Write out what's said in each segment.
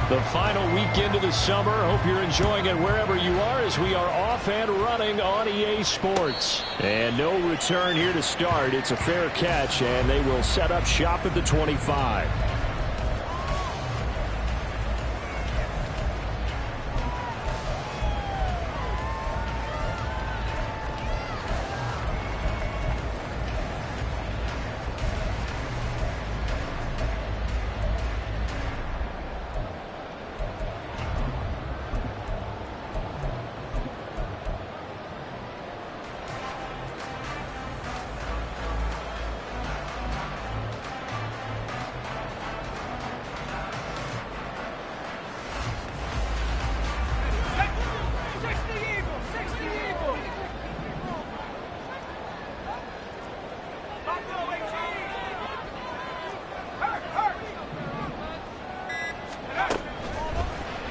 The final weekend of the summer. Hope you're enjoying it wherever you are as we are off and running on EA Sports. And no return here to start. It's a fair catch, and they will set up shop at the 25.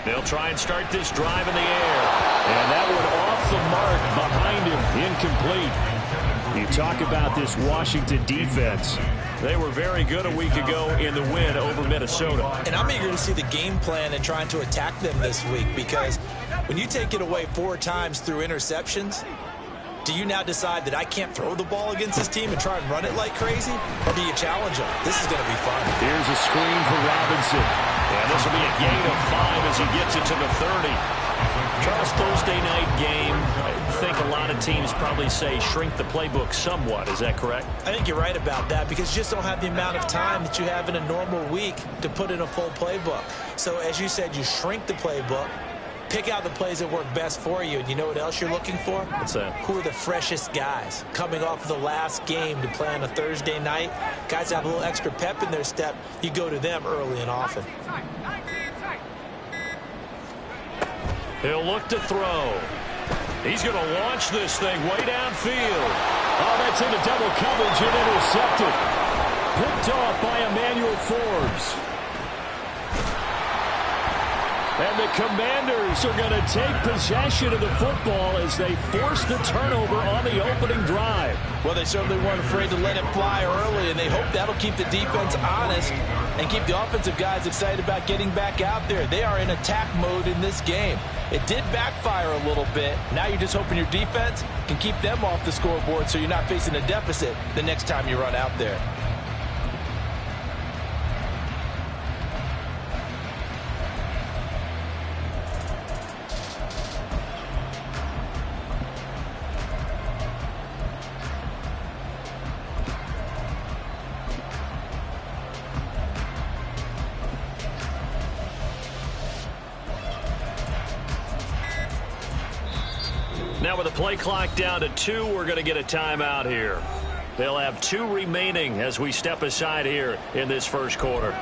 They'll try and start this drive in the air. And that one off the mark behind him. Incomplete. You talk about this Washington defense. They were very good a week ago in the win over Minnesota. And I'm eager to see the game plan and trying to attack them this week, because when you take it away 4 times through interceptions, do you now decide that I can't throw the ball against this team and try and run it like crazy? Or do you challenge them? This is going to be fun. Here's a screen for Robinson. And this will be a gain of 5 as he gets it to the 30. Charles, Thursday night game, I think a lot of teams probably say shrink the playbook somewhat. Is that correct? I think you're right about that, because you just don't have the amount of time that you have in a normal week to put in a full playbook. So as you said, you shrink the playbook, pick out the plays that work best for you, and you know what else you're looking for? What's that? Who are the freshest guys coming off of the last game to play on a Thursday night? Guys have a little extra pep in their step. You go to them early and often. He'll look to throw. He's going to launch this thing way downfield. Oh, that's into double coverage and intercepted. Picked off by Emmanuel Forbes. And the Commanders are going to take possession of the football as they force the turnover on the opening drive. Well, they certainly weren't afraid to let it fly early, and they hope that'll keep the defense honest and keep the offensive guys excited about getting back out there. They are in attack mode in this game. It did backfire a little bit. Now you're just hoping your defense can keep them off the scoreboard so you're not facing a deficit the next time you run out there. Now with the play clock down to 2, we're going to get a timeout here. They'll have 2 remaining as we step aside here in this first quarter.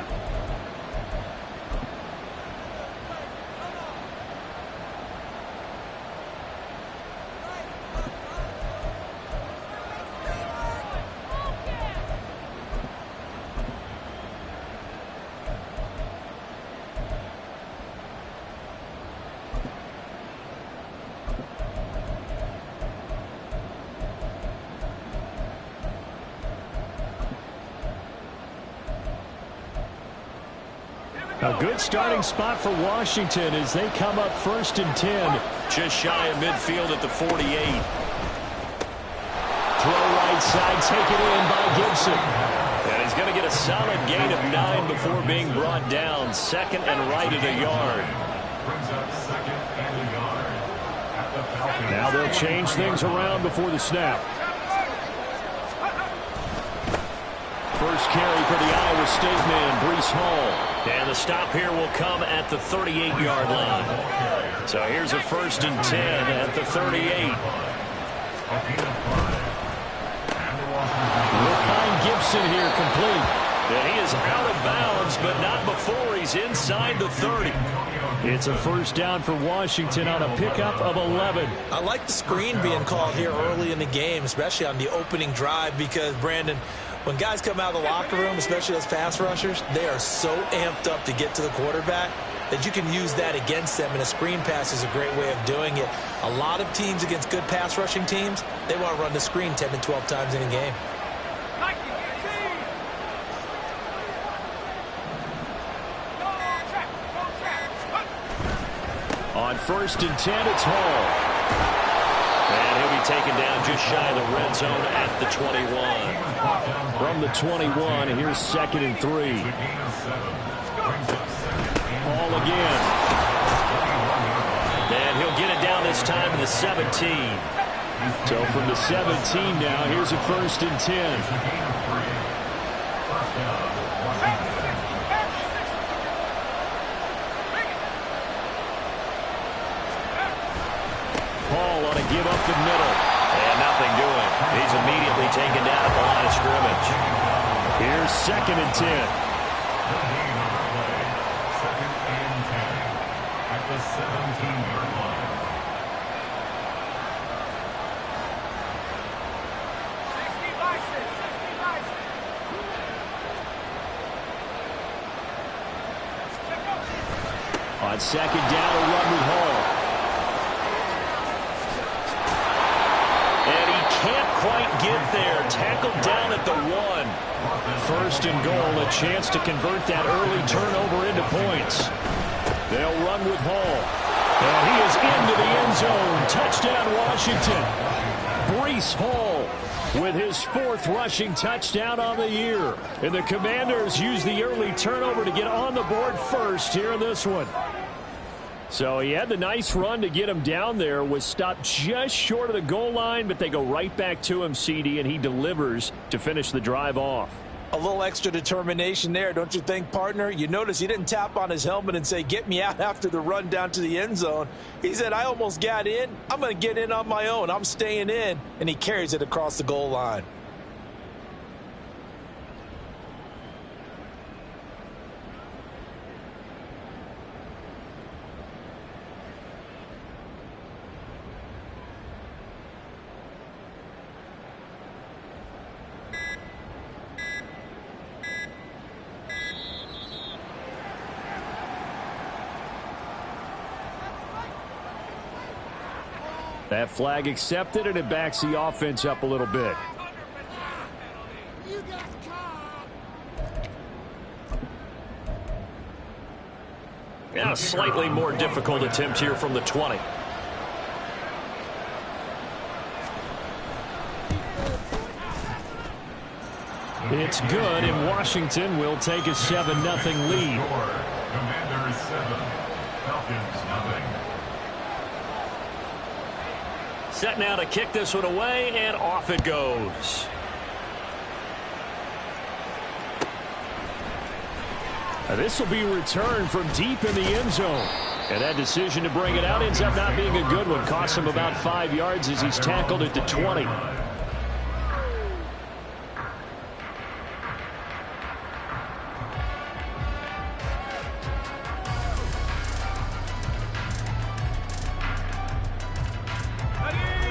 A good starting spot for Washington as they come up 1st and 10. Just shy of midfield at the 48. Throw right side, taken in by Gibson. And he's going to get a solid gain of 9 before being brought down. 2nd and right at a yard. Now they'll change things around before the snap. First carry for the Iowa State man, Breece Hall. And the stop here will come at the 38-yard line. So here's a 1st and 10 at the 38. We'll find Gibson here complete. And he is out of bounds, but not before he's inside the 30. It's a 1st down for Washington on a pickup of 11. I like the screen being called here early in the game, especially on the opening drive, because, Brandon, when guys come out of the locker room, especially those pass rushers, they are so amped up to get to the quarterback that you can use that against them, and a screen pass is a great way of doing it. A lot of teams against good pass rushing teams, they want to run the screen 10 to 12 times in a game. On 1st and 10, it's Hall. And he'll be taken down just shy of the red zone at the 21. From the 21, here's 2nd and 3. Hall again. And he'll get it down this time to the 17. So from the 17 now, here's a 1st and 10. Hall on a give up the middle. And nothing doing. He's immediately taken down at the line of scrimmage. Here's 2nd and 10. Second and 10 at the 17-yard line. On 2nd down, a run with Hall. And he can't quite get there. Tackled down at the 1. 1st and goal, a chance to convert that early turnover into points. They'll run with Hall. And he is into the end zone. Touchdown, Washington. Breece Hall with his 4th rushing touchdown on the year. And the Commanders use the early turnover to get on the board first here in this one. So he had the nice run to get him down there, was stopped just short of the goal line, but they go right back to him, CD, and he delivers to finish the drive off. A little extra determination there, don't you think, partner? You notice he didn't tap on his helmet and say, get me out after the run down to the end zone. He said, I almost got in. I'm going to get in on my own. I'm staying in. And he carries it across the goal line. That flag accepted, and it backs the offense up a little bit. Yeah, a slightly more difficult attempt here from the 20. It's good, and Washington will take a 7-0 lead. Commanders 7, Falcons 0. Set now to kick this one away, and off it goes. This will be returned from deep in the end zone. And that decision to bring it out ends up not being a good one. Costs him about 5 yards as he's tackled at the 20.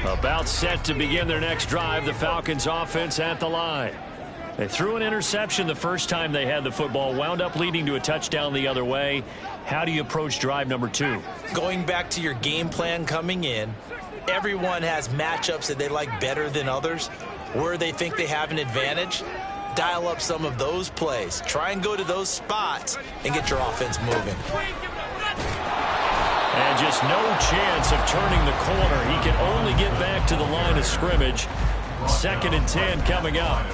About set to begin their next drive, the Falcons offense at the line. They threw an interception the first time they had the football, wound up leading to a touchdown the other way. How do you approach drive number 2? Going back to your game plan coming in, everyone has matchups that they like better than others. Where they think they have an advantage, dial up some of those plays. Try and go to those spots and get your offense moving. And just no chance of turning the corner. He can only get back to the line of scrimmage. 2nd and 10 coming up.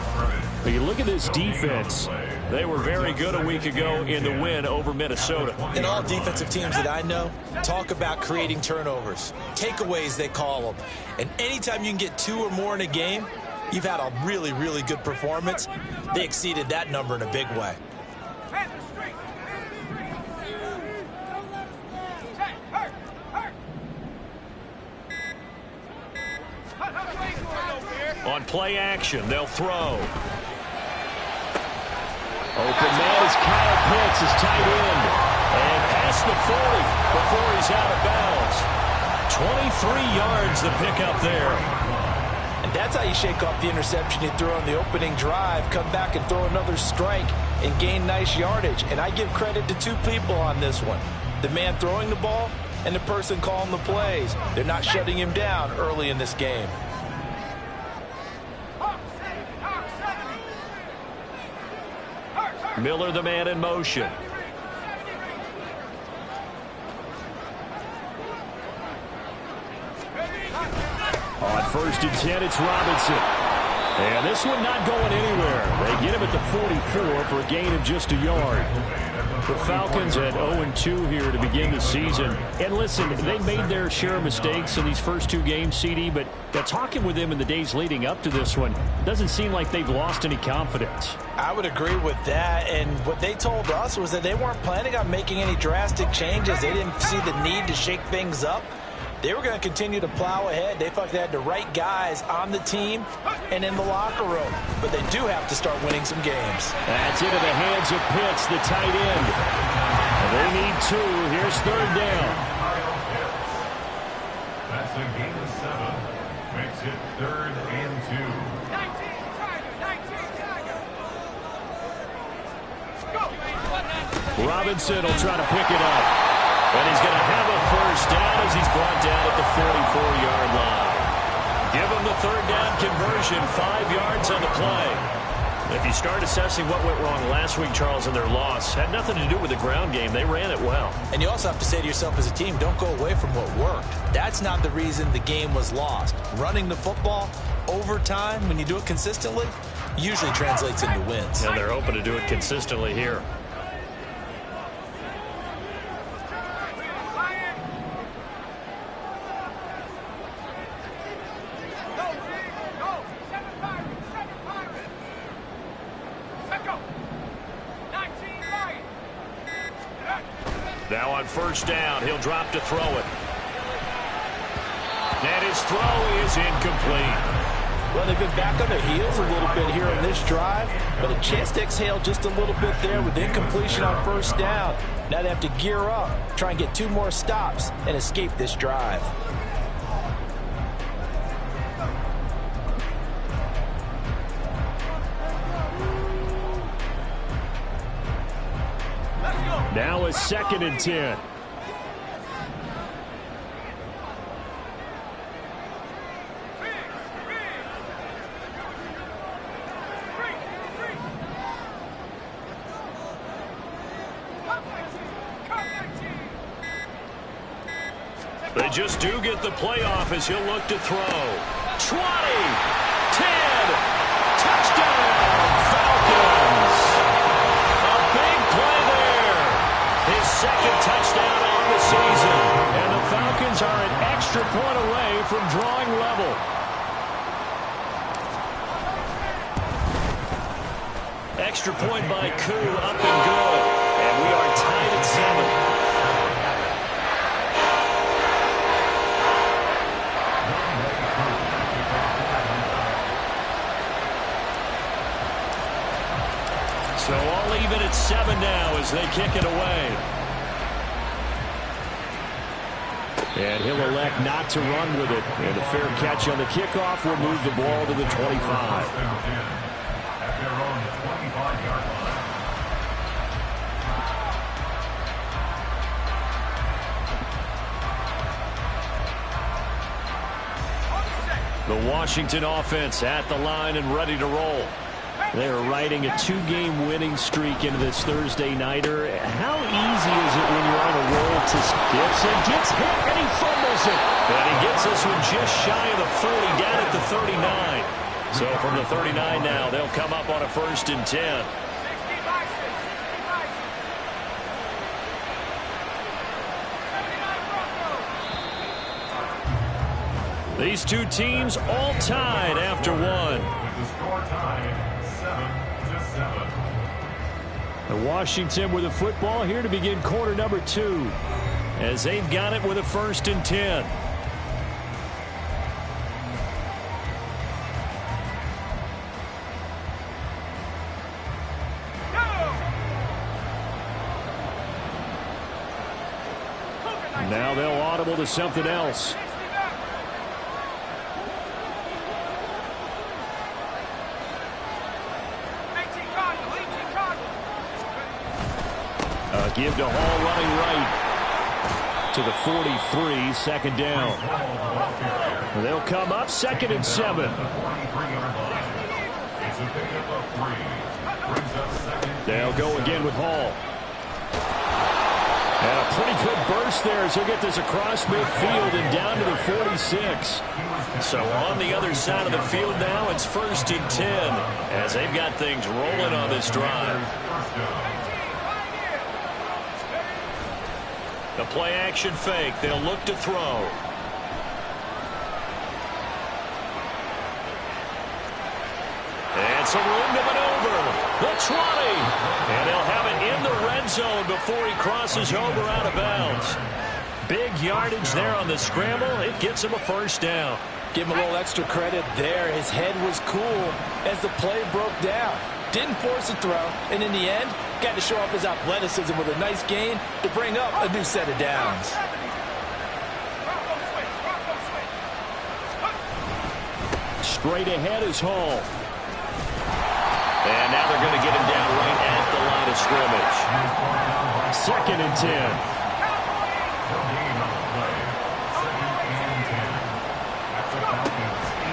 But you look at this defense. They were very good a week ago in the win over Minnesota. And all defensive teams that I know talk about creating turnovers. Takeaways, they call them. And anytime you can get 2 or more in a game, you've had a really, really good performance. They exceeded that number in a big way. On play action, they'll throw. Open man is Kyle Pitts, his tight end. And past the 40 before he's out of bounds. 23 yards the pickup there. And that's how you shake off the interception you threw on the opening drive, come back and throw another strike and gain nice yardage. And I give credit to 2 people on this one. The man throwing the ball and the person calling the plays. They're not shutting him down early in this game. Miller, the man in motion. On 1st and 10, it's Robinson. And this one not going anywhere. They get him at the 44 for a gain of just a yard. The Falcons at 0-2 here to begin the season. And listen, they made their share of mistakes in these first 2 games, CD, but talking with them in the days leading up to this one, doesn't seem like they've lost any confidence. I would agree with that, and what they told us was that they weren't planning on making any drastic changes. They didn't see the need to shake things up. They were going to continue to plow ahead. They felt they had the right guys on the team and in the locker room. But they do have to start winning some games. That's into the hands of Pitts, the tight end. They need 2. Here's 3rd down. That's a gain of 7. Makes it 3rd and 2. Robinson will try to pick it up. And he's going to have a first down as he's brought down at the 44-yard line. Give him the 3rd down conversion, 5 yards on the play. If you start assessing what went wrong last week, Charles, in their loss, had nothing to do with the ground game. They ran it well. And you also have to say to yourself as a team, don't go away from what worked. That's not the reason the game was lost. Running the football over time, when you do it consistently, usually translates into wins. And they're hoping to do it consistently here. Now on 1st down, he'll drop to throw it. And his throw is incomplete. Well, they've been back on their heels a little bit here in this drive, but a chance to exhale just a little bit there with incompletion on 1st down. Now they have to gear up, try and get 2 more stops, and escape this drive. Now is 2nd and 10. They just do get the playoff as he'll look to throw. 20, 10, touchdown, Falcons. A big play there. His 2nd touchdown on the season. And the Falcons are an extra point away from drawing level. Extra point by Koo, up and good. And we are tied at 7. So all even at 7 now as they kick it away. And he'll elect not to run with it. And a fair catch on the kickoff will move the ball to the 25. At their own 25-yard line. The Washington offense at the line and ready to roll. They are riding a 2-game winning streak into this Thursday nighter. How easy is it when you're on a roll to gets hit and he fumbles it. And he gets this one just shy of the 40, down at the 39. So from the 39 now, they'll come up on a 1st and 10. These 2 teams all tied after 1. With the score tied 7-7. And Washington with the football here to begin quarter number 2. As they've got it with a 1st and 10. Now they'll audible to something else. Give to Hall running right to the 43, 2nd down. They'll come up 2nd and 7. They'll go again with Hall. And a Pretty good burst there as he'll get this across midfield and down to the 46. So on the other side of the field now, it's 1st and 10 as they've got things rolling on this drive. The play action fake. They'll look to throw. And some room to maneuver. The 20. And they'll have it in the red zone before he crosses over out of bounds. Big yardage there on the scramble. It gets him a 1st down. Give him a little extra credit there. His head was cool as the play broke down. Didn't force a throw, and in the end, got to show off his athleticism with a nice gain to bring up a new set of downs. Straight ahead is Hall. And now they're going to get him down right at the line of scrimmage. 2nd and 10.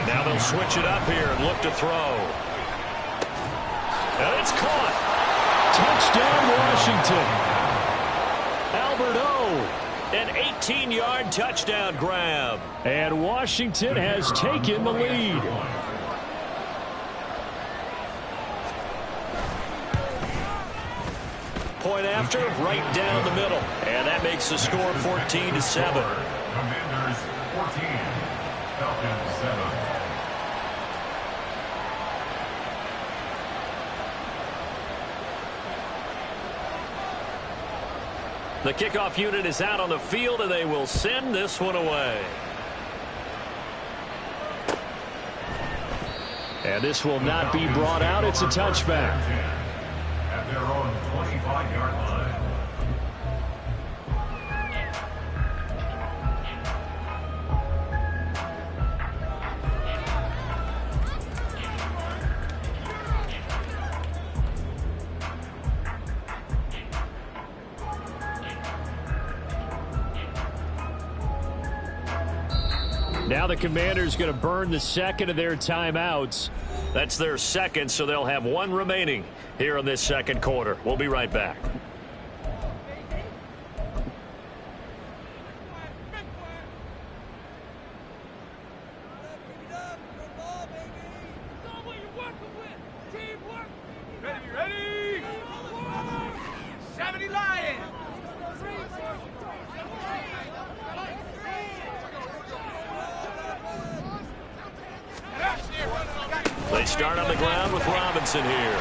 Now they'll switch it up here and look to throw. And it's caught. Touchdown, Washington. Albert O. An 18-yard touchdown grab. And Washington has taken the lead. Point after, right down the middle. And that makes the score 14-7. Commanders 14, Falcons 7. The kickoff unit is out on the field, and they will send this one away. And this will not be brought out. It's a touchback. At their own 25-yard line. Now the Commanders going to burn the second of their timeouts. That's their second, so they'll have one remaining here in this second quarter. We'll be right back. Ready? 70 Lions! They start on the ground with Robinson here.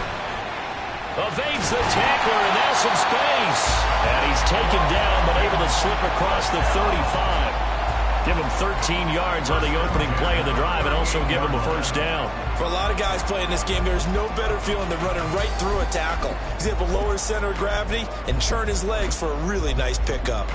Evades the tackler, and now some space. And he's taken down, but able to slip across the 35. Give him 13 yards on the opening play of the drive and also give him a 1st down. For a lot of guys playing this game, there's no better feeling than running right through a tackle. He's able to lower his center of gravity and churn his legs for a really nice pickup.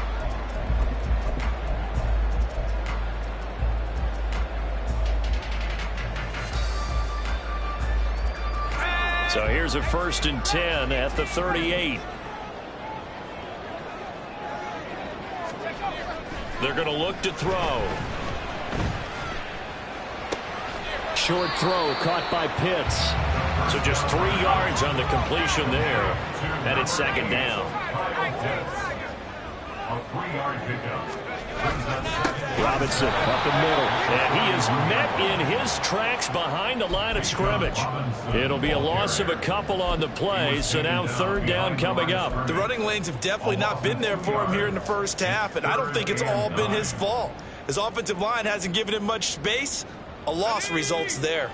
So here's a 1st and 10 at the 38. They're going to look to throw. Short throw caught by Pitts. So just 3 yards on the completion there. And it's 2nd down. A 3-yard pickup. Robinson up the middle. And he is met in his tracks behind the line of scrimmage. It'll be a loss of a couple on the play, so now 3rd down coming up. The running lanes have definitely not been there for him here in the first half, and I don't think it's all been his fault. His offensive line hasn't given him much space. A loss results there.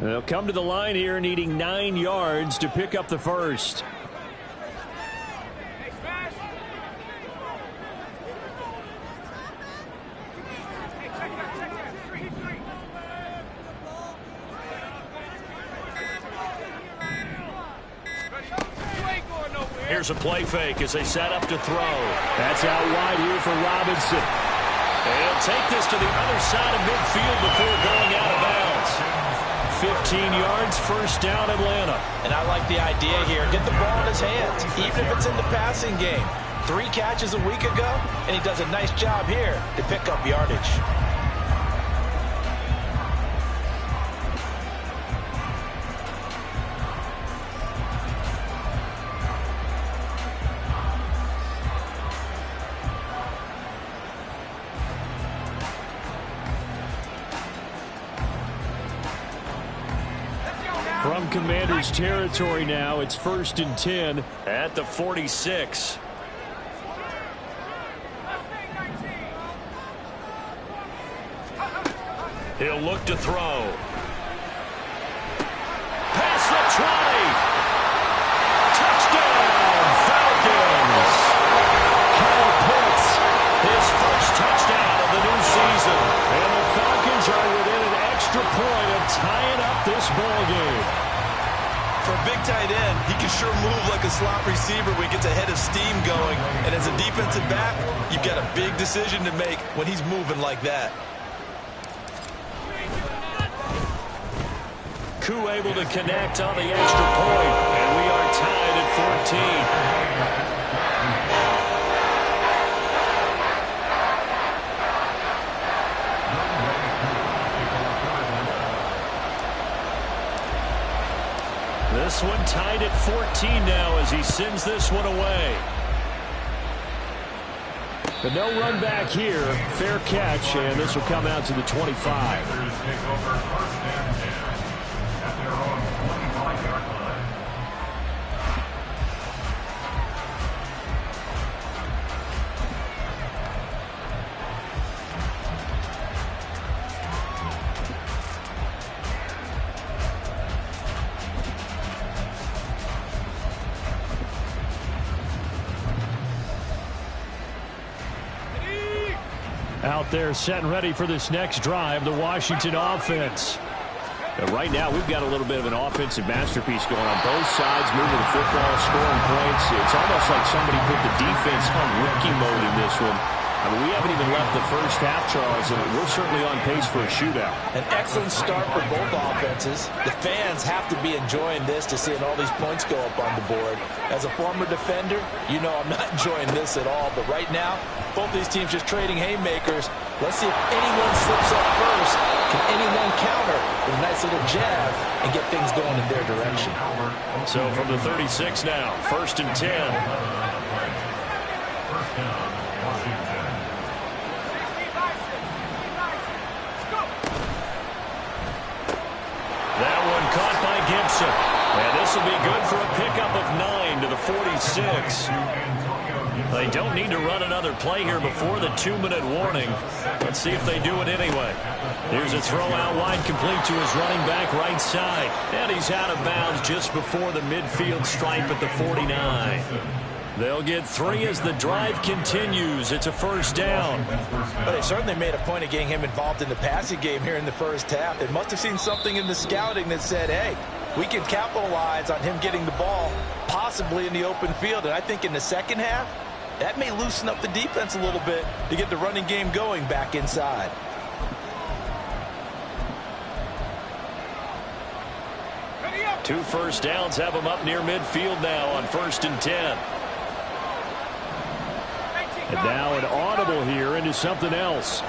They'll come to the line here needing 9 yards to pick up the 1st. Here's a play fake as they set up to throw. That's out wide here for Robinson. And he'll take this to the other side of midfield before going out of bounds. 15 yards, 1st down, Atlanta. And I like the idea here. Get the ball in his hands, even if it's in the passing game. 3 catches a week ago, and he does a nice job here to pick up yardage. Commanders territory now. It's 1st and 10 at the 46. He'll look to throw. Past the 20. Touchdown, Falcons. Kyle Pitts, his first touchdown of the new season. And the Falcons are within an extra point of tying up this ball game. For a big tight end, he can sure move like a slot receiver when he gets a head of steam going. And as a defensive back, you've got a big decision to make when he's moving like that. Koo able to connect on the extra point, and we are tied at 14. This one tied at 14 now as he sends this one away. But no run back here. Fair catch, and this will come out to the 25. Out there set and ready for this next drive, the Washington offense. Right now, we've got a little bit of an offensive masterpiece going on both sides, moving the football, scoring points. It's almost like somebody put the defense on rookie mode in this one. I mean, we haven't even left the first half, Charles, and we're certainly on pace for a shootout. An excellent start for both offenses. The fans have to be enjoying this to seeing all these points go up on the board. As a former defender, you know I'm not enjoying this at all. But right now, both these teams just trading haymakers. Let's see if anyone slips up first. Can anyone counter with a nice little jab and get things going in their direction? So from the 36 now, 1st and 10. First down, Washington. That one caught by Gibson. And this will be good for a pickup of 9 to the 46. They don't need to run another play here before the 2-minute warning. Let's see if they do it anyway. Here's a throw out wide, complete to his running back right side. And he's out of bounds just before the midfield stripe at the 49. They'll get 3 as the drive continues. It's a first down. But they certainly made a point of getting him involved in the passing game here in the first half. They must have seen something in the scouting that said, hey, we can capitalize on him getting the ball possibly in the open field. And I think in the second half, that may loosen up the defense a little bit to get the running game going back inside. Two first downs have them up near midfield now on 1st and 10. And now an audible here into something else.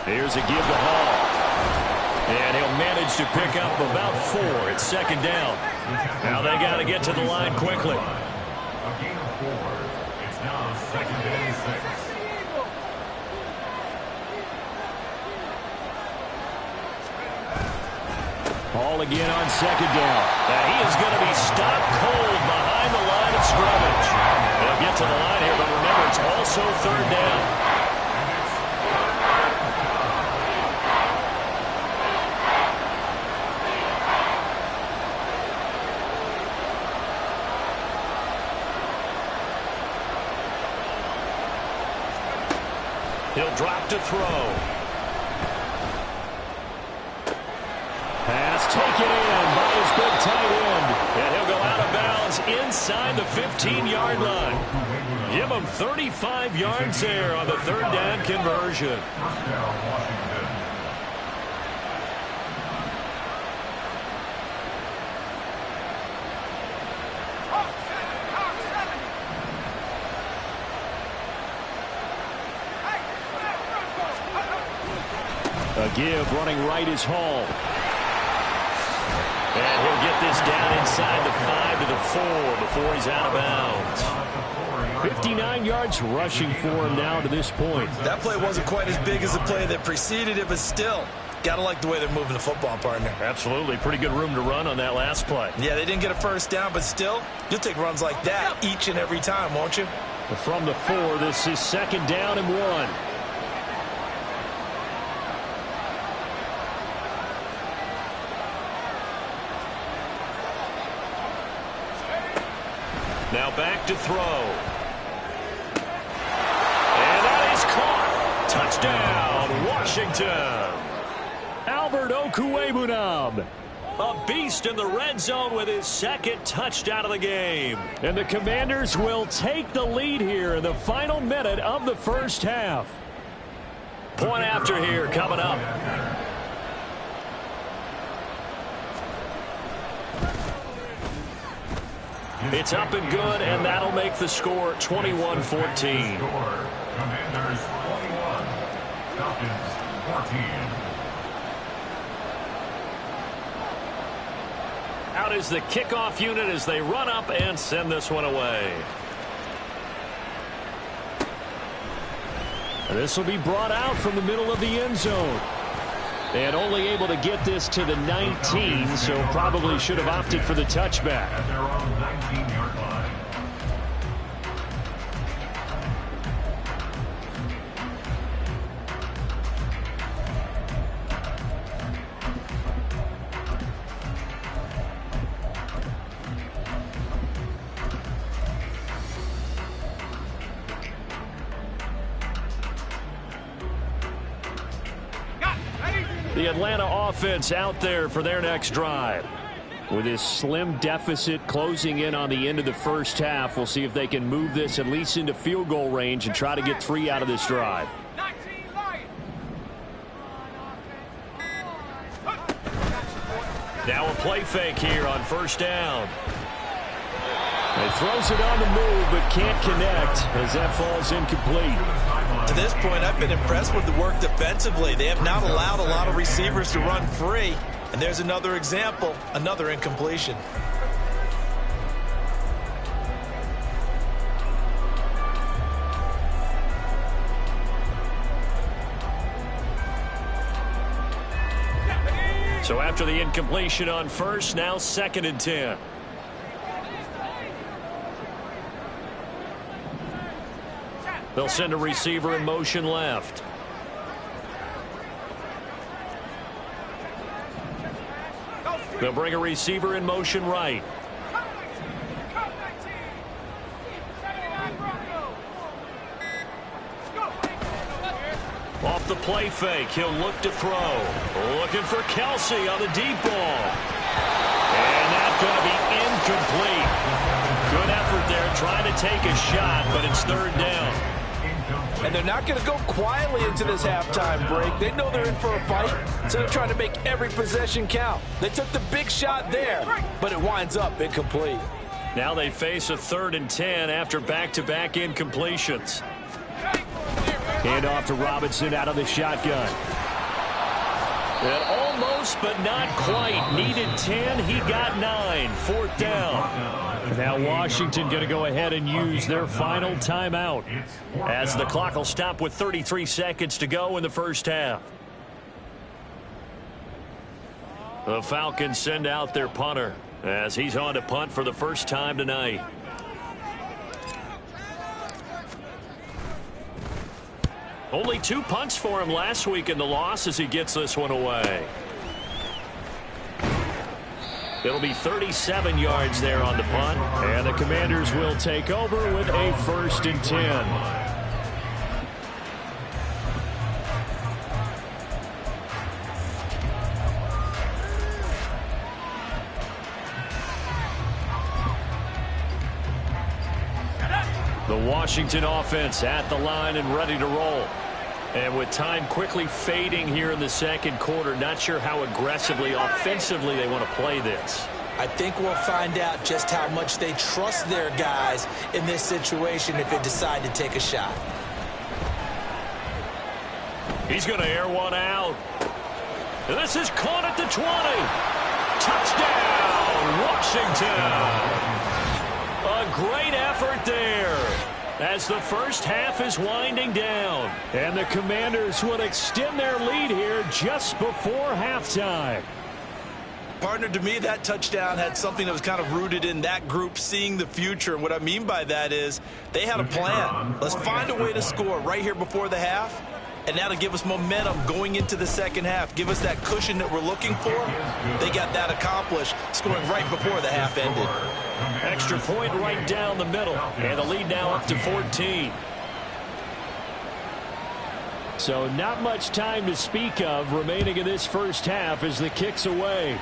Here's a give to Hall. And he'll manage to pick up about 4. It's 2nd down. Now they got to get to the line quickly. A gain of 4. It's now 2nd and 6. Hall again on 2nd down. Now he is going to be stopped cold behind the line of scrimmage. They'll get to the line here, but remember, it's also 3rd down. He'll drop to throw. Pass taken in by his big tight end. And he'll go out of bounds inside the 15-yard line. Give him 35 yards there on the 3rd down conversion. First down, Washington. A give running right is Hall. And he'll get this down inside the 5 to the 4 before he's out of bounds. 59 yards rushing for him now to this point. That play wasn't quite as big as the play that preceded it, but still, got to like the way they're moving the football, partner. Absolutely. Pretty good room to run on that last play. Yeah, they didn't get a first down, but still, you'll take runs like that each and every time, won't you? From the 4, this is 2nd down and 1. Now back to throw. And that is caught. Touchdown, Washington. Albert Okwuegbunam. A beast in the red zone with his 2nd touchdown of the game. And the Commanders will take the lead here in the final minute of the first half. Point after here coming up. It's up and good, and that'll make the score 21-14. Commanders 21, Falcons 14. Out is the kickoff unit as they run up and send this one away. And this will be brought out from the middle of the end zone. And only able to get this to the 19, so probably should have opted for the touchback. At their own 19-yard line. The Atlanta offense out there for their next drive. With this slim deficit closing in on the end of the first half, we'll see if they can move this at least into field goal range and try to get 3 out of this drive. Now a play fake here on 1st down. He throws it on the move but can't connect as that falls incomplete. To this point, I've been impressed with the work defensively. They have not allowed a lot of receivers to run free. And there's another example, another incompletion. So after the incompletion on 1st, now 2nd and 10. They'll send a receiver in motion left. They'll bring a receiver in motion right. Off the play fake, he'll look to throw. Looking for Kelsey on the deep ball. And that's going to be incomplete. Good effort there trying to take a shot, but it's 3rd down. And they're not going to go quietly into this halftime break. They know they're in for a fight, so they're trying to make every possession count. They took the big shot there, but it winds up incomplete. Now they face a 3rd and 10 after back-to-back incompletions. Hand off to Robinson out of the shotgun. And almost, but not quite. Needed 10, he got 9. 4th down. Now Washington going to go ahead and use their final timeout, as the clock will stop with 33 seconds to go in the first half. The Falcons send out their punter as he's on to punt for the first time tonight. Only 2 punts for him last week in the loss as he gets this one away. It'll be 37 yards there on the punt. And the Commanders will take over with a 1st and 10. The Washington offense at the line and ready to roll. And with time quickly fading here in the 2nd quarter, not sure how aggressively, offensively they want to play this. I think we'll find out just how much they trust their guys in this situation if they decide to take a shot. He's going to air one out. And this is caught at the 20. Touchdown, Washington. A great effort there. as the first half is winding down. And the Commanders will extend their lead here just before halftime. Partner, to me, that touchdown had something that was kind of rooted in that group seeing the future. And what I mean by that is they had a plan. Let's find a way to score right here before the half, and that'll give us momentum going into the second half. Give us that cushion that we're looking for. They got that accomplished, scoring right before the half ended. Extra point right down the middle, and the lead now up to 14. So not much time to speak of remaining in this first half as the kick's away.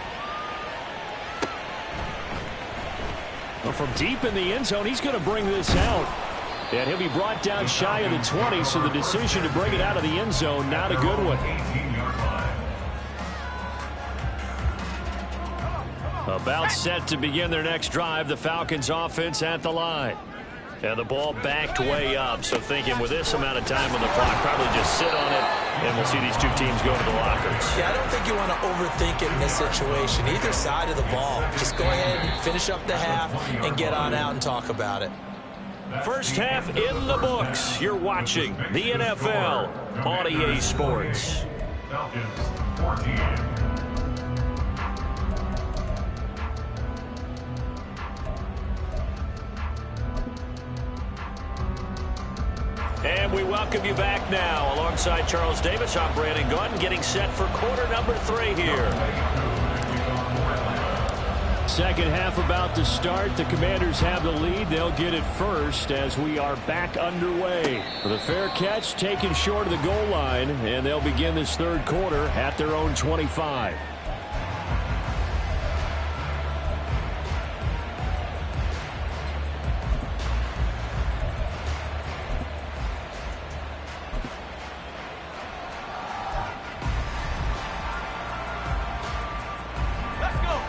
Well, from deep in the end zone, he's going to bring this out. And he'll be brought down shy of the 20, so the decision to bring it out of the end zone, not a good one. About set to begin their next drive, the Falcons offense at the line. And the ball backed way up, so thinking with this amount of time on the clock, probably just sit on it, and we'll see these two teams go to the lockers. Yeah, I don't think you want to overthink it in this situation. Either side of the ball. Just go ahead and finish up the half and get on out and talk about it. First half in the books. You're watching the NFL on EA Sports. Falcons 14. And we welcome you back now. Alongside Charles Davis, I'm Brandon Gaudin, getting set for quarter number 3 here. Second half about to start. The Commanders have the lead. They'll get it first as we are back underway. The fair catch taken short of the goal line, and they'll begin this third quarter at their own 25.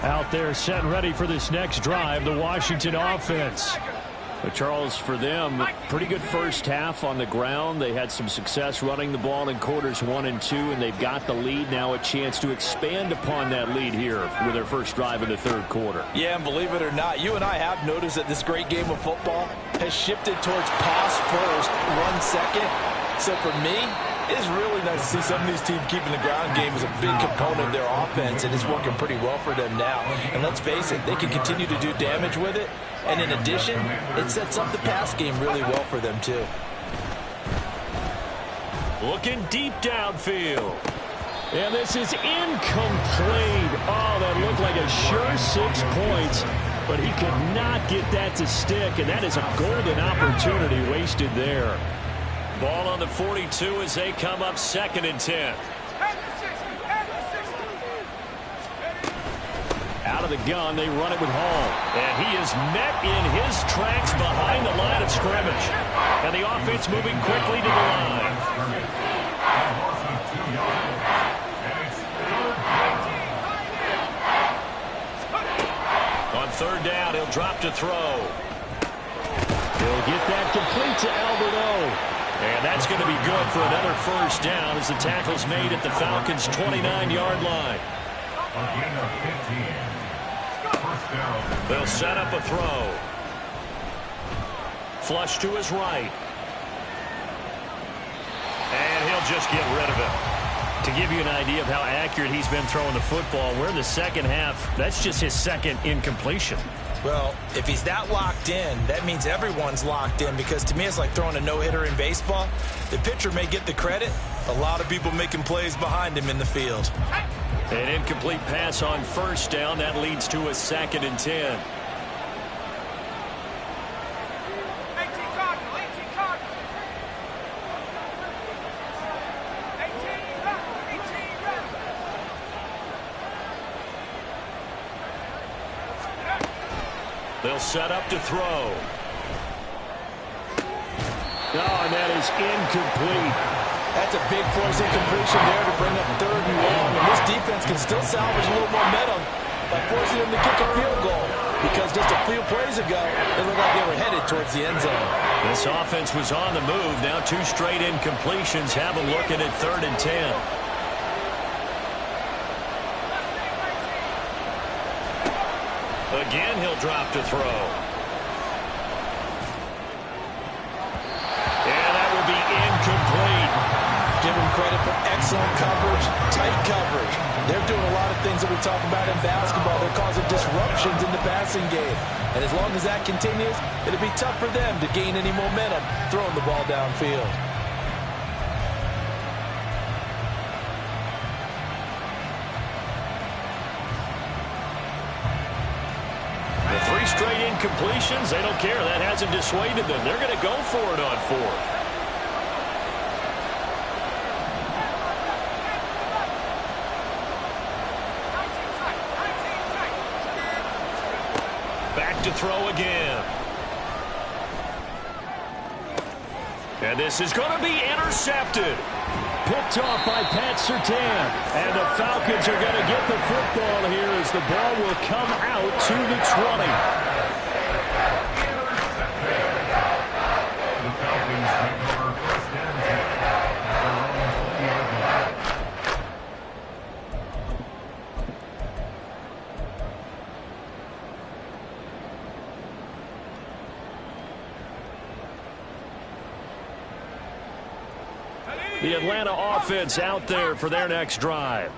Out there set and ready for this next drive, the Washington offense. But Charles, for them, pretty good first half on the ground. They had some success running the ball in quarters 1 and 2, and they've got the lead now, a chance to expand upon that lead here with their first drive in the third quarter. Yeah, and believe it or not, you and I have noticed that this great game of football has shifted towards pass first, run second. So for me, it is really nice to see some of these teams keeping the ground game as a big component of their offense, and it's working pretty well for them now. And let's face it, they can continue to do damage with it. And in addition, it sets up the pass game really well for them, too. Looking deep downfield. And this is incomplete. Oh, that looked like a sure 6 points. But he could not get that to stick, and that is a golden opportunity wasted there. Ball on the 42 as they come up 2nd and 10. Out of the gun, they run it with Hall. And he is met in his tracks behind the line of scrimmage. And the offense moving quickly to the line. On 3rd down, he'll drop to throw. He'll get that complete to Albert O. And that's going to be good for another first down as the tackle's made at the Falcons' 29-yard line. They'll set up a throw. Flush to his right. And he'll just get rid of it. To give you an idea of how accurate he's been throwing the football, we're in the second half. That's just his 2nd incompletion. Well, if he's that locked in, that means everyone's locked in, because to me it's like throwing a no-hitter in baseball. The pitcher may get the credit. A lot of people making plays behind him in the field. An incomplete pass on 1st down. That leads to a 2nd and 10. They'll set up to throw. Oh, and that is incomplete. That's a big force incompletion there to bring up 3rd and long. And this defense can still salvage a little momentum by forcing them to kick a field goal. Because just a few plays ago, it looked like they were headed towards the end zone. This offense was on the move. Now 2 straight incompletions have them looking at 3rd and 10. Again, he'll drop to throw. Excellent coverage, tight coverage. They're doing a lot of things that we talk about in basketball. They're causing disruptions in the passing game. And as long as that continues, it'll be tough for them to gain any momentum throwing the ball downfield. The 3 straight incompletions, they don't care. That hasn't dissuaded them. They're going to go for it on 4th. Back to throw again. And this is going to be intercepted. Picked off by Pat Surtain. And the Falcons are going to get the football here as the ball will come out to the 20. The Falcons take over 1st and 10 at their own 20-yard line. The Atlanta offense out there for their next drive.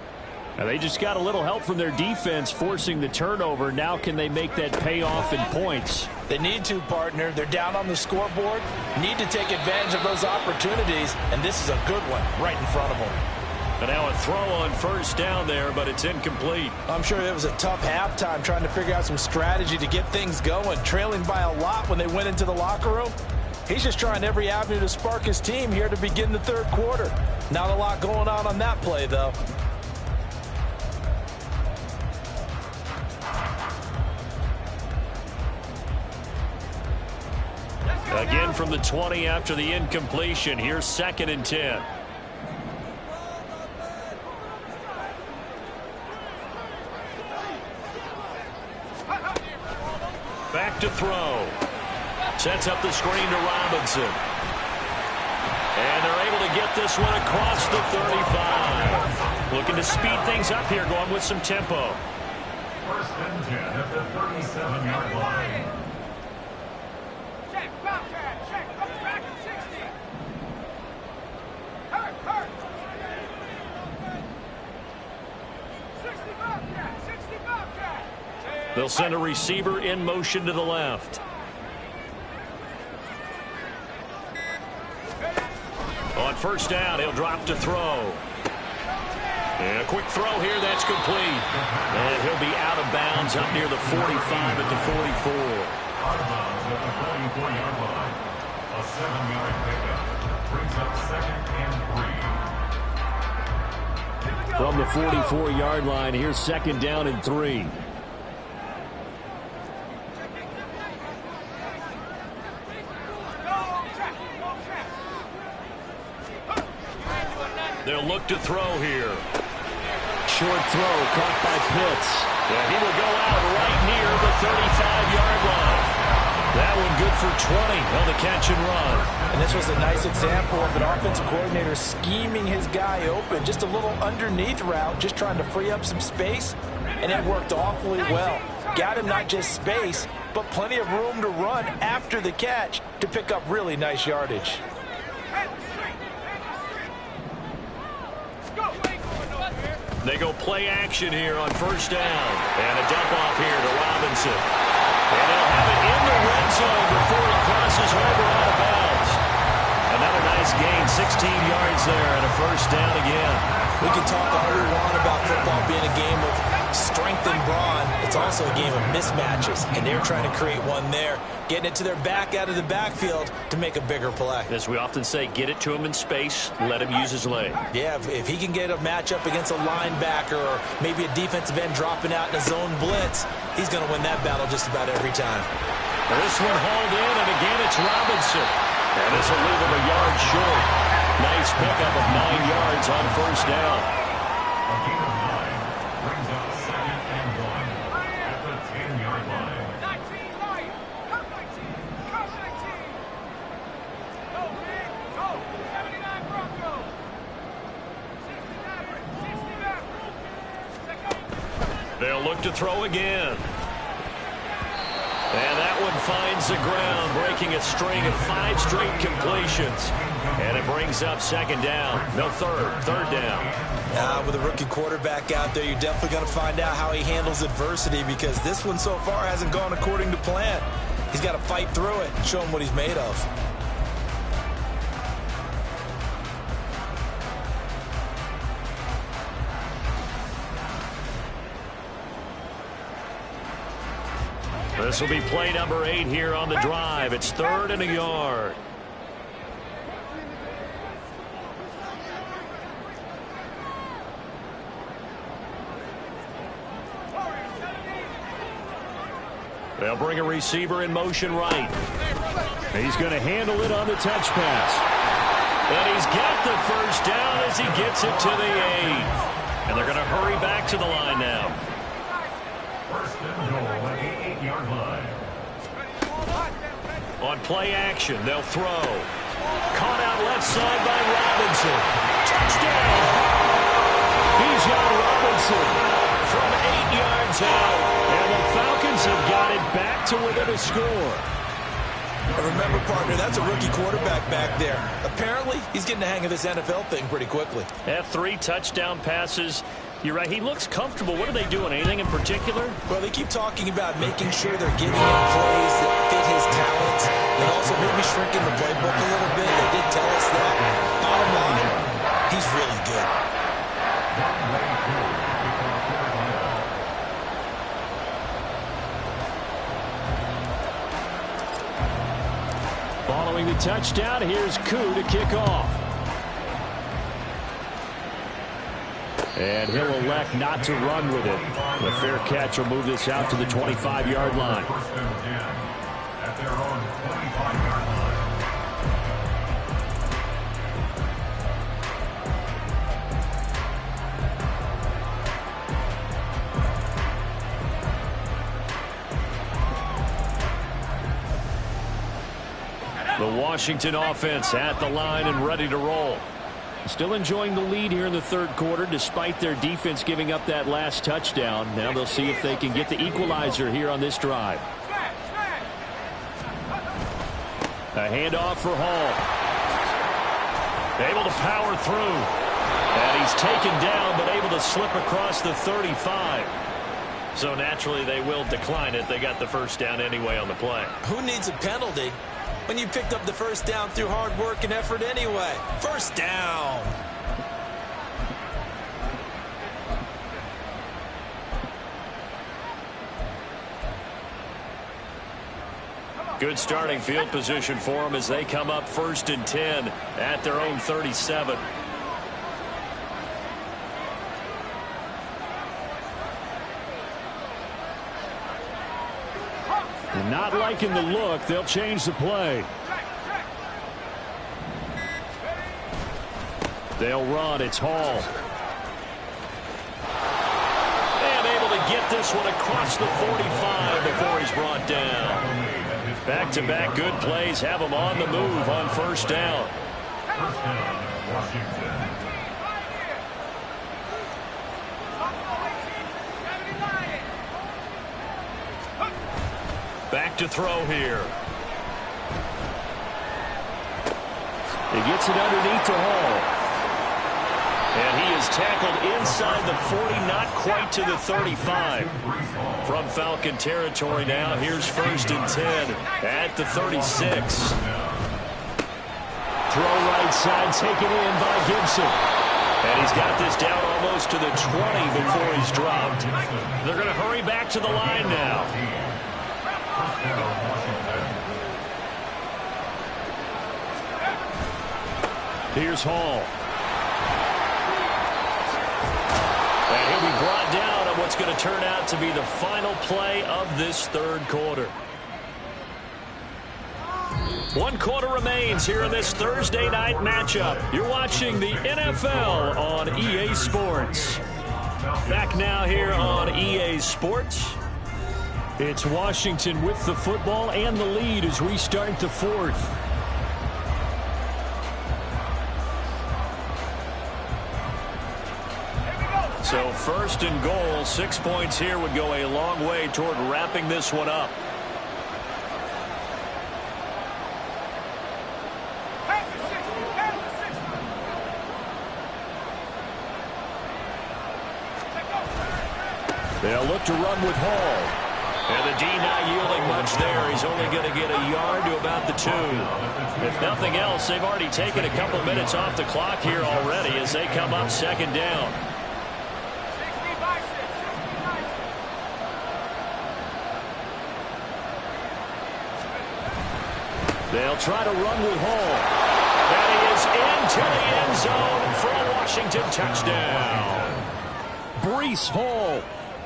And they just got a little help from their defense forcing the turnover. Now can they make that pay off in points? They need to, partner. They're down on the scoreboard. Need to take advantage of those opportunities. And this is a good one right in front of them. And now a throw on 1st down there, but it's incomplete. I'm sure it was a tough halftime trying to figure out some strategy to get things going. Trailing by a lot when they went into the locker room. He's just trying every avenue to spark his team here to begin the 3rd quarter. Not a lot going on that play, though. Again from the 20 after the incompletion. Here's 2nd and 10. Back to throw. Sets up the screen to Robinson. And they're able to get this one across the 35. Looking to speed things up here, going with some tempo. 1st and 10 at the 37-yard line. Check, Bobcat, check, comes back at 60. Hurt. 60 Bobcat, 60 Bobcat. They'll send a receiver in motion to the left. On 1st down, he'll drop to throw. And a quick throw here, that's complete. And he'll be out of bounds up near the 45 at the 44. Out of bounds at the 44-yard line. A 7-yard pickup brings up 2nd and 3. From the 44-yard line, here's 2nd down and 3. They'll look to throw here. Short throw caught by Pitts. And he will go out right near the 35-yard line. That one good for 20 on the catch and run. And this was a nice example of an offensive coordinator scheming his guy open. Just a little underneath route, just trying to free up some space. And it worked awfully well. Got him not just space, but plenty of room to run after the catch to pick up really nice yardage. They go play action here on 1st down. And a dump off here to Robinson. And they'll have it in the red zone before he crosses over out of bounds. Another nice gain, 16 yards there, and a 1st down again. We can talk all we want about football being a game of strength and brawn. It's also a game of mismatches, and they're trying to create one there, getting it to their back out of the backfield to make a bigger play. As we often say, get it to him in space, let him use his leg. Yeah, if he can get a matchup against a linebacker or maybe a defensive end dropping out in a zone blitz, he's going to win that battle just about every time. This one hauled in, and again it's Robinson. And this will leave him a yard short. Nice pickup of 9 yards on 1st down. A gain of 9 brings up 2nd and 1 at the 10-yard line. 19 right, come 19, come 19. Go, big, go, 79 Broncos. 69, 69. They'll look to throw again. And that one finds the ground, breaking a string of 5 straight completions. And it brings up second down. No, third down. With a rookie quarterback out there, you're definitely going to find out how he handles adversity, because this one so far hasn't gone according to plan. He's got to fight through it and show him what he's made of. This will be play number 8 here on the drive. It's 3rd and a yard. They'll bring a receiver in motion right. He's going to handle it on the touch pass. And he's got the first down as he gets it to the 8. And they're going to hurry back to the line now. First and goal at the 8-yard line. On play action, they'll throw. Caught out left side by Robinson. Touchdown! Bijan Robinson from 8 yards out. And the Falcons have got it back to within a score. And remember, partner, that's a rookie quarterback back there. Apparently, he's getting the hang of this NFL thing pretty quickly. Have 3 touchdown passes. You're right, he looks comfortable. What are they doing? Anything in particular? Well, they keep talking about making sure they're giving him plays that fit his talents, and also maybe shrinking the playbook a little bit. They did tell us that. Bottom line, he's really good. Following the touchdown, here's Koo to kick off. And he'll elect not to run with it. The fair catch will move this out to the 25-yard line. First and 10 at their own 25-yard line. The Washington offense at the line and ready to roll. Still enjoying the lead here in the third quarter, despite their defense giving up that last touchdown. Now they'll see if they can get the equalizer here on this drive. A handoff for Hall. Able to power through. And he's taken down, but able to slip across the 35. So naturally they will decline it. They got the first down anyway on the play. Who needs a penalty when you picked up the first down through hard work and effort anyway? First down. Good starting field position for them as they come up 1st and 10 at their own 37. Not liking the look. They'll change the play. They'll run. It's Hall. And able to get this one across the 45 before he's brought down. Back-to-back good plays have him on the move on first down. First down, Washington. Back to throw here. He gets it underneath to Hall. And he is tackled inside the 40, not quite to the 35. From Falcon territory now, here's 1st and 10 at the 36. Throw right side, taken in by Gibson. And he's got this down almost to the 20 before he's dropped. They're going to hurry back to the line now. Here's Hall. And he'll be brought down on what's going to turn out to be the final play of this third quarter. 1 quarter remains here in this Thursday night matchup. You're watching the NFL on EA Sports. Back now here on EA Sports. It's Washington with the football and the lead as we start the fourth. So 1st and goal, 6 points here would go a long way toward wrapping this one up. look to run with Hall. And the D not yielding much there. He's only going to get a yard to about the 2. If nothing else, they've already taken a couple minutes off the clock here already as they come up second down. They'll try to run with Hall. And he is into the end zone for a Washington touchdown. Breece Hall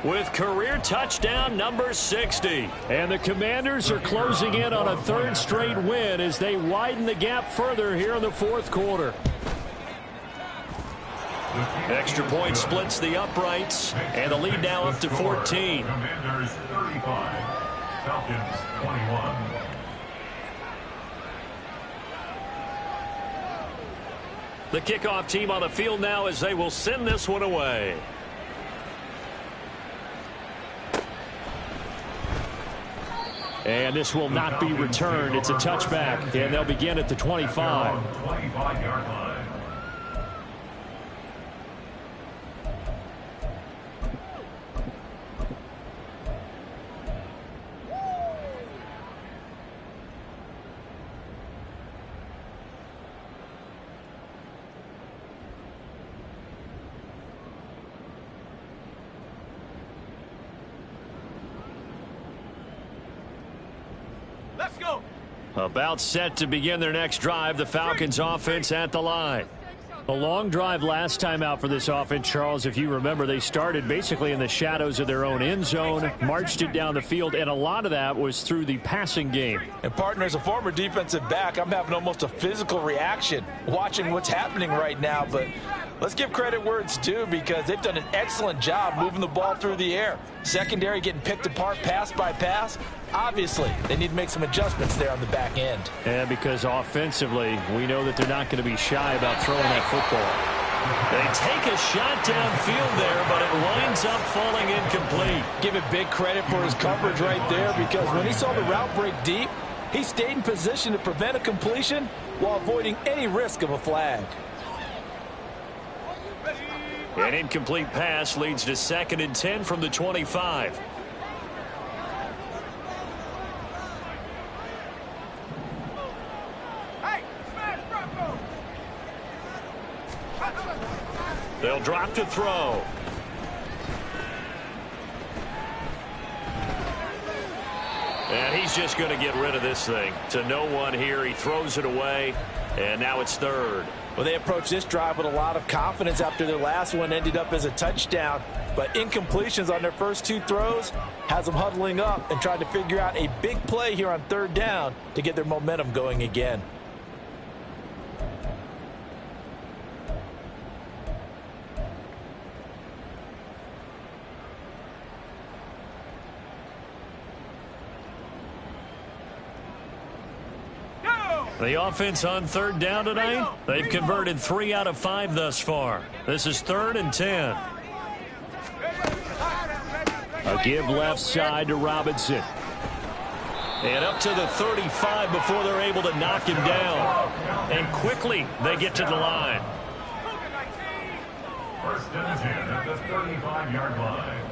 With career touchdown number 60. And the Commanders are closing in on a third straight win as they widen the gap further here in the fourth quarter. Extra point splits the uprights, and the lead now up to 14. Commanders 35, Falcons 21. The kickoff team on the field now as they will send this one away. And this will not be returned. It's a touchback, and they'll begin at the 25. 25-yard line. Let's go. About set to begin their next drive, the Falcons offense at the line. A long drive last time out for this offense, Charles. If you remember, they started basically in the shadows of their own end zone, marched it down the field, and a lot of that was through the passing game. And partner, as a former defensive back, I'm having almost a physical reaction watching what's happening right now. But let's give credit where it's due because they've done an excellent job moving the ball through the air. Secondary getting picked apart pass by pass. Obviously, they need to make some adjustments there on the back end. And because offensively, we know that they're not going to be shy about throwing that football. They take a shot downfield there, but it winds up falling incomplete. Give it big credit for his coverage right there because when he saw the route break deep, he stayed in position to prevent a completion while avoiding any risk of a flag. An incomplete pass leads to 2nd and 10 from the 25. They'll drop to throw. And he's just going to get rid of this thing. To no one here. He throws it away. And now it's 3rd. Well, they approached this drive with a lot of confidence after their last one ended up as a touchdown. But incompletions on their first 2 throws has them huddling up and trying to figure out a big play here on 3rd down to get their momentum going again. The offense on 3rd down tonight, they've converted 3 out of 5 thus far. This is 3rd and 10. A give left side to Robinson. And up to the 35 before they're able to knock him down. And quickly they get to the line. 1st and 10 at the 35-yard line.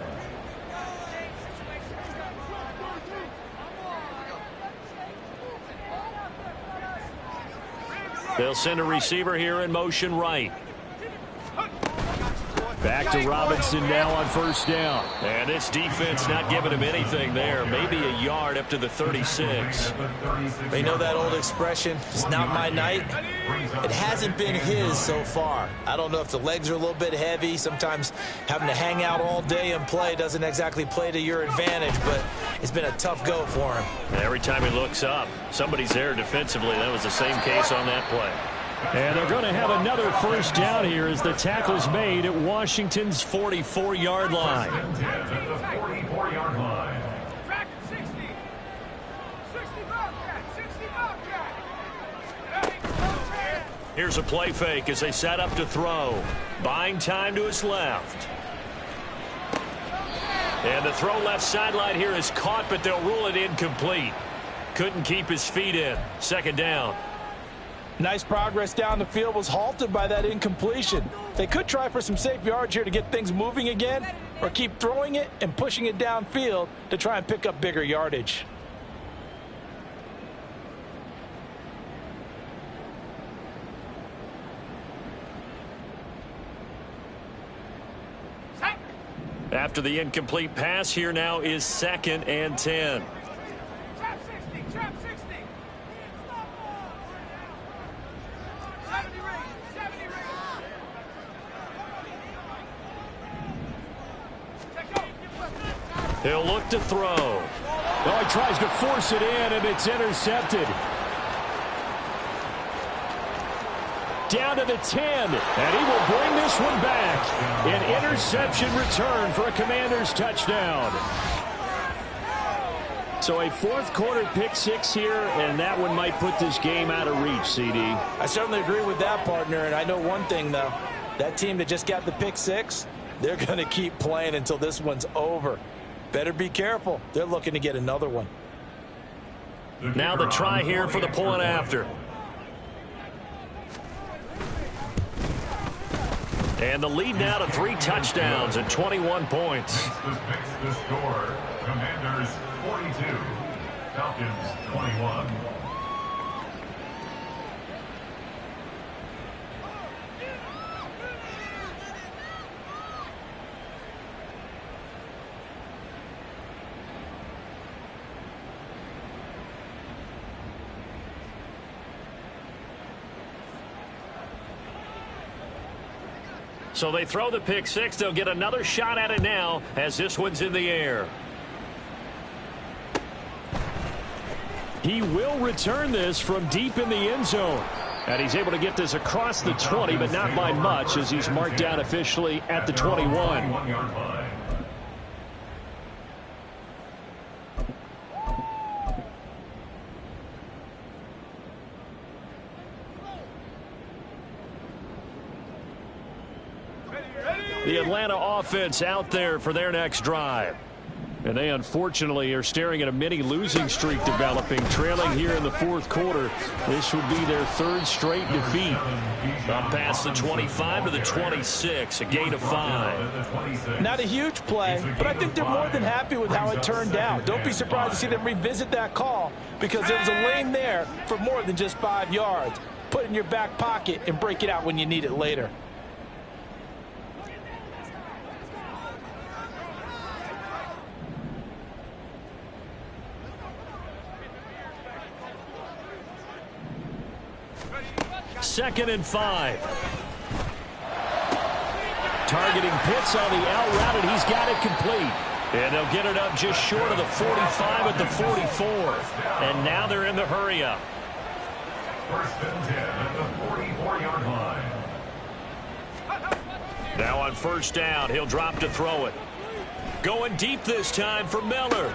They'll send a receiver here in motion right. Back to Robinson now on 1st down. And this defense not giving him anything there. Maybe a yard up to the 36. They know that old expression, it's not my night. It hasn't been his so far. I don't know if the legs are a little bit heavy. Sometimes having to hang out all day and play doesn't exactly play to your advantage, but it's been a tough go for him. Every time he looks up, somebody's there defensively. That was the same case on that play. And they're going to have another 1st down here as the tackle's made at Washington's 44-yard line. 10 at the 44-yard line. Track 60. 60 Bobcat. 60 Bobcat. Here's a play fake as they set up to throw. Buying time to his left. And the throw left sideline here is caught, but they'll rule it incomplete. Couldn't keep his feet in. 2nd down. Nice progress down the field was halted by that incompletion. They could try for some safe yards here to get things moving again, or keep throwing it and pushing it downfield to try and pick up bigger yardage. After the incomplete pass, here now is 2nd and 10. Trap 60, trap 60. 70 range, 70 range. Take go. He'll look to throw. Oh, he tries to force it in, and it's intercepted. Down to the 10, and he will bring this one back. An interception return for a Commanders touchdown. So a fourth-quarter pick-6 here, and that one might put this game out of reach, CD. I certainly agree with that, partner, and I know one thing, though. That team that just got the pick-6, they're going to keep playing until this one's over. Better be careful. They're looking to get another one. Now the try here for the point after. And the lead now to 3 touchdowns and 21 points. Makes the score. Commanders 42, Falcons 21. So they throw the pick-6. They'll get another shot at it now as this one's in the air. He will return this from deep in the end zone. And he's able to get this across the 20, but not by much as he's marked down officially at the 21. 21-yard line. The Atlanta offense out there for their next drive. And they unfortunately are staring at a mini losing streak developing, trailing here in the fourth quarter. This would be their 3rd straight defeat. Up past the 25 to the 26, a gain of 5. Not a huge play, but I think they're more than happy with how it turned out. Don't be surprised to see them revisit that call because there was a lane there for more than just 5 yards. Put it in your back pocket and break it out when you need it later. Second and 5. Targeting Pitts on the out route, and he's got it complete. And they'll get it up just short of the 45 at the 44. And now they're in the hurry-up. 1st and 10 at the 44-yard line. Now on 1st down, he'll drop to throw it. Going deep this time for Miller.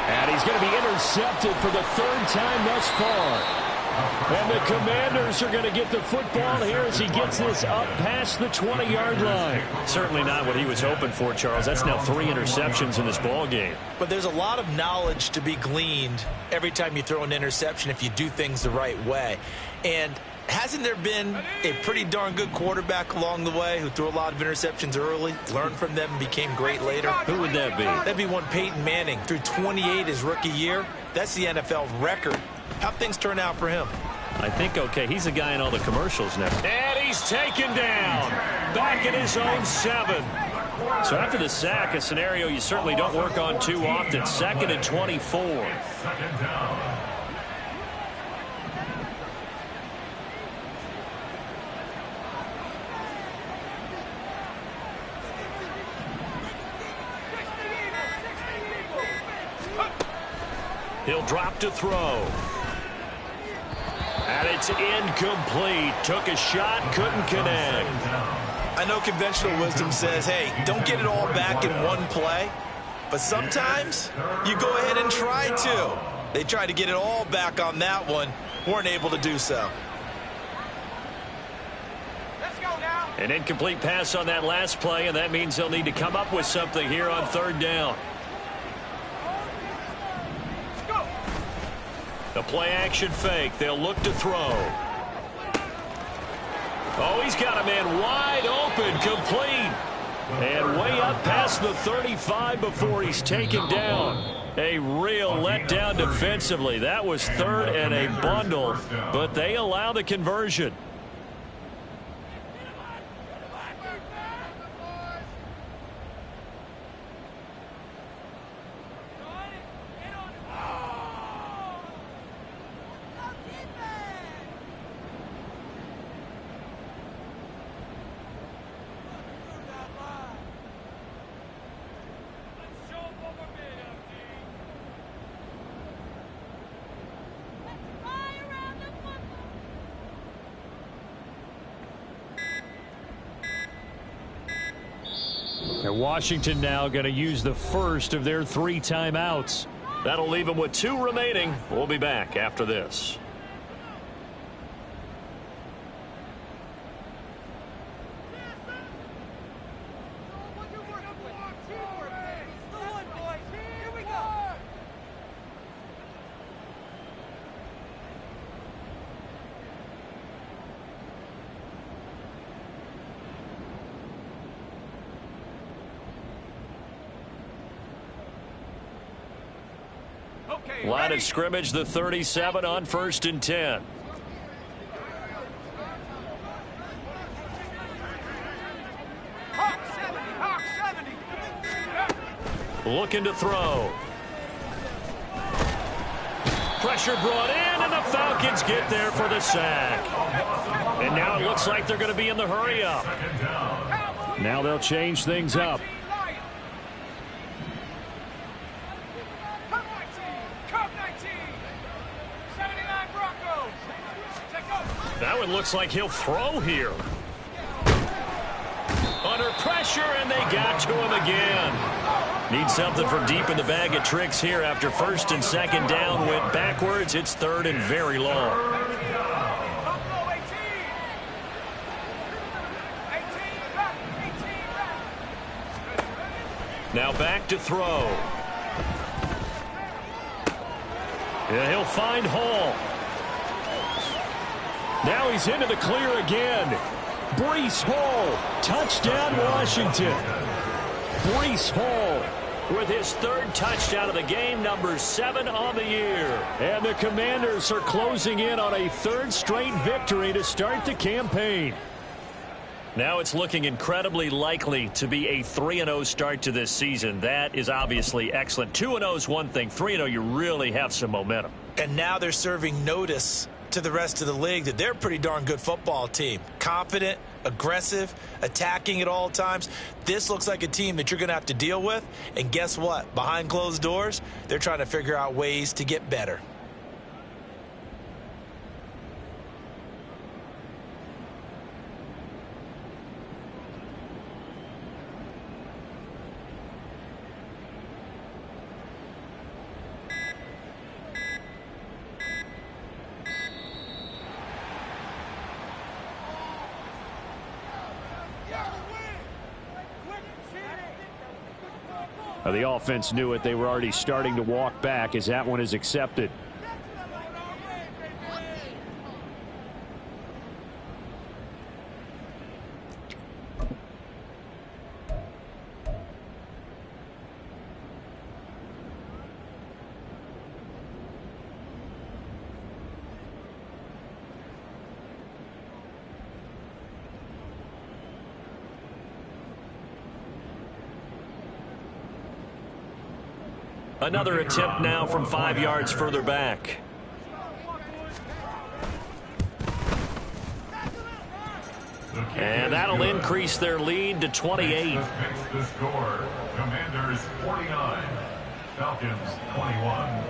And he's going to be intercepted for the 3rd time thus far. And the Commanders are going to get the football here as he gets this up past the 20-yard line. Certainly not what he was hoping for, Charles. That's now 3 interceptions in this ball game. But there's a lot of knowledge to be gleaned every time you throw an interception if you do things the right way. And hasn't there been a pretty darn good quarterback along the way who threw a lot of interceptions early, learned from them, and became great later? Who would that be? That'd be one Peyton Manning. Threw 28 his rookie year. That's the NFL record. How'd things turn out for him? I think, okay, he's the guy in all the commercials now. And he's taken down. Back in his own 7. So after the sack, a scenario you certainly don't work on too often. 2nd and 24. 2nd down. He'll drop to throw. And it's incomplete. Took a shot, couldn't connect. I know conventional wisdom says, hey, don't get it all back in one play. But sometimes you go ahead and try to. They tried to get it all back on that one. Weren't able to do so. Let's go now. An incomplete pass on that last play, and that means they'll need to come up with something here on 3rd down. The play-action fake. They'll look to throw. Oh, he's got a man wide open, complete. And way up past the 35 before he's taken down. A real letdown defensively. That was third and a bundle, but they allow the conversion. And Washington now going to use the first of their 3 timeouts. That'll leave them with 2 remaining. We'll be back after this. Line of scrimmage, the 37 on 1st and 10. Looking to throw. Pressure brought in, and the Falcons get there for the sack. And now it looks like they're going to be in the hurry up. Now they'll change things up. That one looks like he'll throw here. Under pressure, and they got to him again. Need something from deep in the bag of tricks here after 1st and 2nd down went backwards. It's 3rd and very long. Now back to throw. Yeah, he'll find Hall. Now he's into the clear again. Breece Hall, touchdown Washington. Breece Hall with his 3rd touchdown of the game, number 7 on the year. And the Commanders are closing in on a 3rd straight victory to start the campaign. Now it's looking incredibly likely to be a 3-0 start to this season. That is obviously excellent. 2-0 is one thing. 3-0, you really have some momentum. And now they're serving notice to the rest of the league that they're a pretty darn good football team. Confident, aggressive, attacking at all times. This looks like a team that you're going to have to deal with. And guess what? Behind closed doors, they're trying to figure out ways to get better. The offense knew it. They were already starting to walk back as that one is accepted. Another attempt now from 5 yards further back. And that'll increase their lead to 28. Makes the score. Commanders 49, Falcons 21.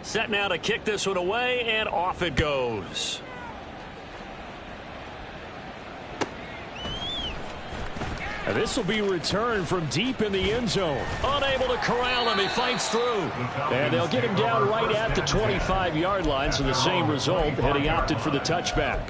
Set now to kick this one away, and off it goes. This will be returned from deep in the end zone. Unable to corral him. He fights through. And they'll get him down right at the 25-yard line, so the same result, and he opted for the touchback.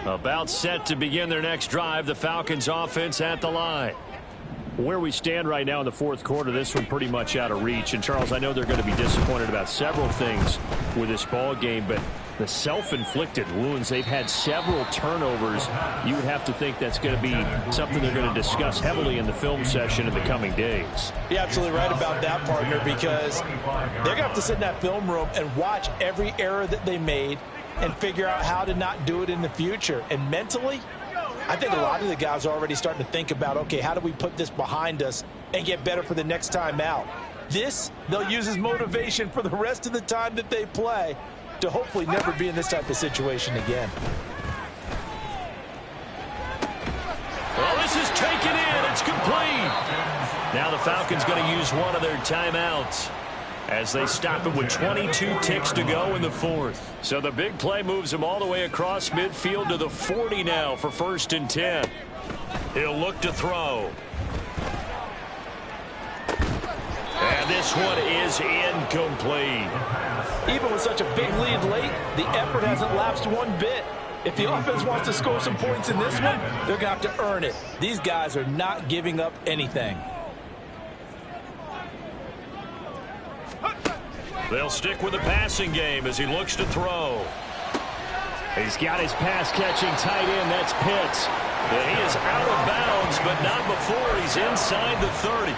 About set to begin their next drive. The Falcons offense at the line. Where we stand right now in the fourth quarter, this one pretty much out of reach. And, Charles, I know they're going to be disappointed about several things with this ball game, but the self-inflicted wounds, they've had several turnovers. You would have to think that's going to be something they're going to discuss heavily in the film session in the coming days. You're absolutely right about that, partner, because they're going to have to sit in that film room and watch every error that they made and figure out how to not do it in the future. And mentally, I think a lot of the guys are already starting to think about, okay, how do we put this behind us and get better for the next time out? This, they'll use as motivation for the rest of the time that they play to hopefully never be in this type of situation again. Well, this is taken in. It's complete. Now the Falcons going to use one of their timeouts as they stop it with 22 ticks to go in the fourth. So the big play moves him all the way across midfield to the 40 now for 1st and 10. He'll look to throw. And this one is incomplete. Even with such a big lead late, the effort hasn't lapsed one bit. If the offense wants to score some points in this one, they're going to have to earn it. These guys are not giving up anything. They'll stick with the passing game as he looks to throw. He's got his pass-catching tight end. That's Pitts. And he is out of bounds, but not before he's inside the 30.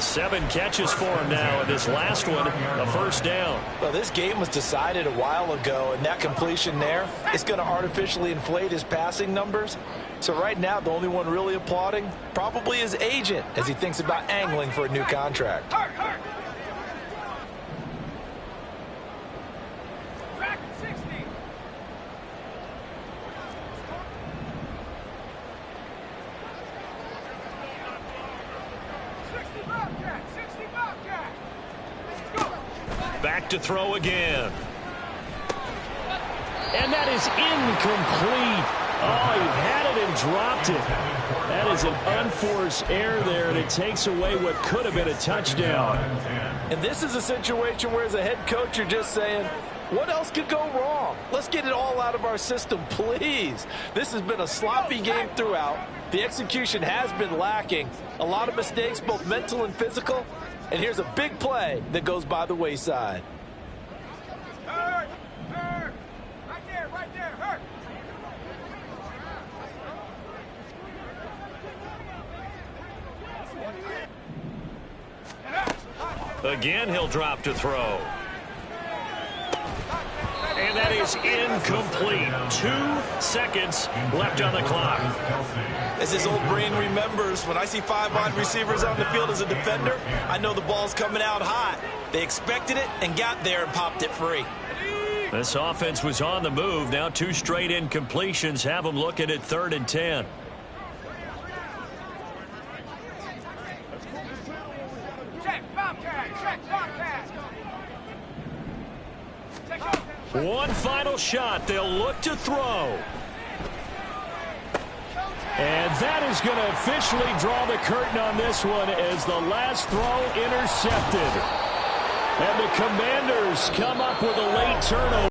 7 catches for him now, and this last one, a first down. Well, this game was decided a while ago, and that completion there is going to artificially inflate his passing numbers. So right now, the only one really applauding probably his agent as he thinks about angling for a new contract. Back to throw again. And that is incomplete. Oh, he had it and dropped it. That is an unforced error there, and it takes away what could have been a touchdown. And this is a situation where, as a head coach, you're just saying, what else could go wrong? Let's get it all out of our system, please. This has been a sloppy game throughout. The execution has been lacking. A lot of mistakes, both mental and physical. And here's a big play that goes by the wayside. Hurt! Hurt! Right there, hurt! Again, he'll drop to throw. And that is incomplete. 2 seconds left on the clock. As his old brain remembers, when I see 5 wide receivers on the field as a defender, I know the ball's coming out hot. They expected it and got there and popped it free. This offense was on the move. Now 2 straight incompletions have them looking at 3rd and 10. One final shot. They'll look to throw. And that is going to officially draw the curtain on this one as the last throw intercepted. And the Commanders come up with a late turnover.